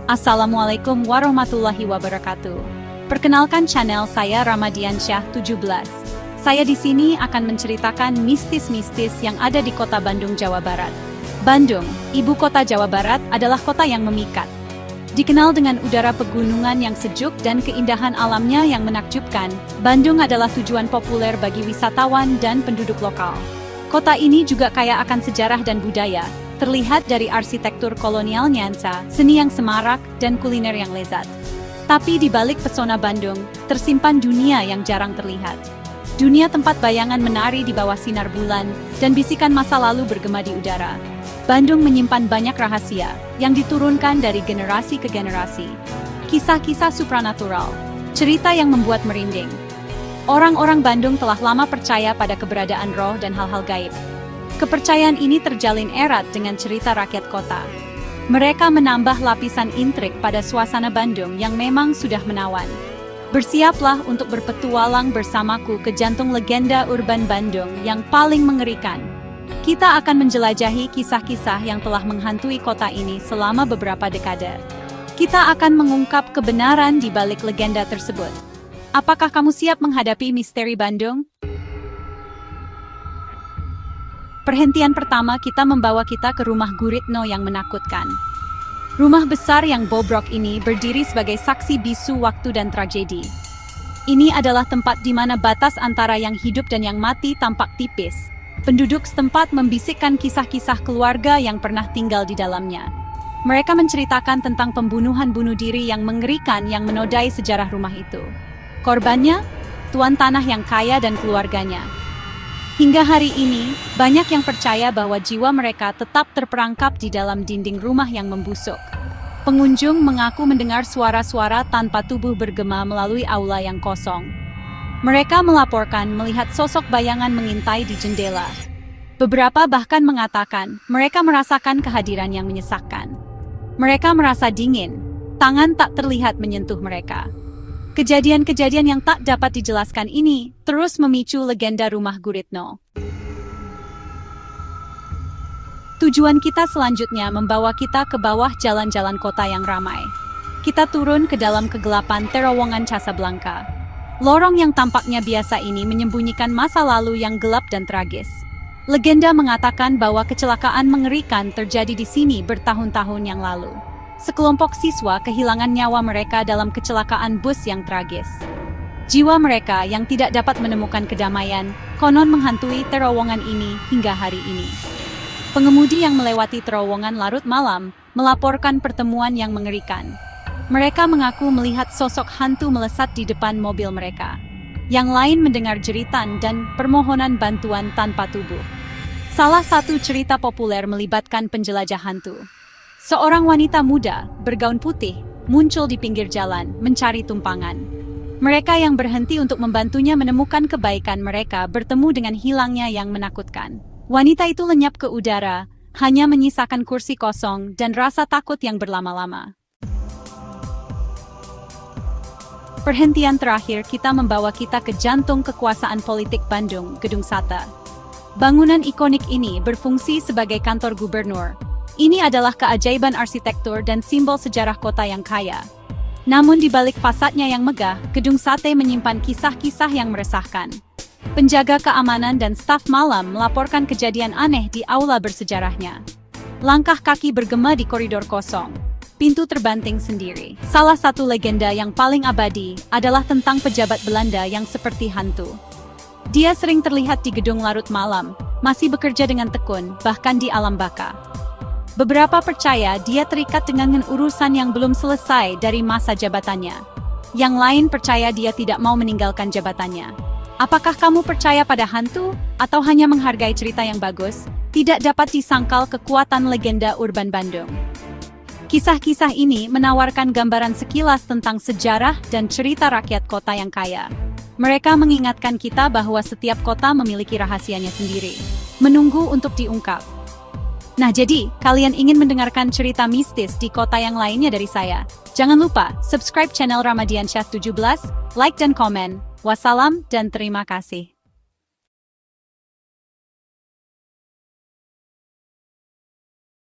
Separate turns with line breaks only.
Assalamualaikum warahmatullahi wabarakatuh. Perkenalkan channel saya Ramadiansyah 17. Saya di sini akan menceritakan mistis-mistis yang ada di kota Bandung, Jawa Barat. Bandung, ibu kota Jawa Barat, adalah kota yang memikat. Dikenal dengan udara pegunungan yang sejuk dan keindahan alamnya yang menakjubkan, Bandung adalah tujuan populer bagi wisatawan dan penduduk lokal. Kota ini juga kaya akan sejarah dan budaya, terlihat dari arsitektur kolonial Nyansa, seni yang semarak, dan kuliner yang lezat. Tapi di balik pesona Bandung, tersimpan dunia yang jarang terlihat. Dunia tempat bayangan menari di bawah sinar bulan, dan bisikan masa lalu bergema di udara. Bandung menyimpan banyak rahasia, yang diturunkan dari generasi ke generasi. Kisah-kisah supranatural, cerita yang membuat merinding. Orang-orang Bandung telah lama percaya pada keberadaan roh dan hal-hal gaib. Kepercayaan ini terjalin erat dengan cerita rakyat kota. Mereka menambah lapisan intrik pada suasana Bandung yang memang sudah menawan. Bersiaplah untuk berpetualang bersamaku ke jantung legenda urban Bandung yang paling mengerikan. Kita akan menjelajahi kisah-kisah yang telah menghantui kota ini selama beberapa dekade. Kita akan mengungkap kebenaran di balik legenda tersebut. Apakah kamu siap menghadapi misteri Bandung? Perhentian pertama kita membawa kita ke rumah Guritno yang menakutkan. Rumah besar yang bobrok ini berdiri sebagai saksi bisu waktu dan tragedi. Ini adalah tempat di mana batas antara yang hidup dan yang mati tampak tipis. Penduduk setempat membisikkan kisah-kisah keluarga yang pernah tinggal di dalamnya. Mereka menceritakan tentang pembunuhan bunuh diri yang mengerikan yang menodai sejarah rumah itu. Korbannya, tuan tanah yang kaya dan keluarganya. Hingga hari ini, banyak yang percaya bahwa jiwa mereka tetap terperangkap di dalam dinding rumah yang membusuk. Pengunjung mengaku mendengar suara-suara tanpa tubuh bergema melalui aula yang kosong. Mereka melaporkan melihat sosok bayangan mengintai di jendela. Beberapa bahkan mengatakan mereka merasakan kehadiran yang menyesakkan. Mereka merasa dingin, tangan tak terlihat menyentuh mereka. Kejadian-kejadian yang tak dapat dijelaskan ini terus memicu legenda rumah Guritno. Tujuan kita selanjutnya membawa kita ke bawah jalan-jalan kota yang ramai. Kita turun ke dalam kegelapan terowongan Casablanca. Lorong yang tampaknya biasa ini menyembunyikan masa lalu yang gelap dan tragis. Legenda mengatakan bahwa kecelakaan mengerikan terjadi di sini bertahun-tahun yang lalu. Sekelompok siswa kehilangan nyawa mereka dalam kecelakaan bus yang tragis. Jiwa mereka yang tidak dapat menemukan kedamaian, konon menghantui terowongan ini hingga hari ini. Pengemudi yang melewati terowongan larut malam, melaporkan pertemuan yang mengerikan. Mereka mengaku melihat sosok hantu melesat di depan mobil mereka. Yang lain mendengar jeritan dan permohonan bantuan tanpa tubuh. Salah satu cerita populer melibatkan penjelajah hantu. Seorang wanita muda, bergaun putih, muncul di pinggir jalan, mencari tumpangan. Mereka yang berhenti untuk membantunya menemukan kebaikan mereka bertemu dengan hilangnya yang menakutkan. Wanita itu lenyap ke udara, hanya menyisakan kursi kosong dan rasa takut yang berlama-lama. Perhentian terakhir kita membawa kita ke jantung kekuasaan politik Bandung, Gedung Sate. Bangunan ikonik ini berfungsi sebagai kantor gubernur. Ini adalah keajaiban arsitektur dan simbol sejarah kota yang kaya. Namun di balik fasadnya yang megah, Gedung Sate menyimpan kisah-kisah yang meresahkan. Penjaga keamanan dan staf malam melaporkan kejadian aneh di aula bersejarahnya. Langkah kaki bergema di koridor kosong. Pintu terbanting sendiri. Salah satu legenda yang paling abadi adalah tentang pejabat Belanda yang seperti hantu. Dia sering terlihat di gedung larut malam, masih bekerja dengan tekun, bahkan di alam baka. Beberapa percaya dia terikat dengan urusan yang belum selesai dari masa jabatannya. Yang lain percaya dia tidak mau meninggalkan jabatannya. Apakah kamu percaya pada hantu, atau hanya menghargai cerita yang bagus? Tidak dapat disangkal kekuatan legenda urban Bandung. Kisah-kisah ini menawarkan gambaran sekilas tentang sejarah dan cerita rakyat kota yang kaya. Mereka mengingatkan kita bahwa setiap kota memiliki rahasianya sendiri, menunggu untuk diungkap. Nah jadi, kalian ingin mendengarkan cerita mistis di kota yang lainnya dari saya? Jangan lupa, subscribe channel Ramadiansyah 17, like dan komen. Wassalam dan terima kasih.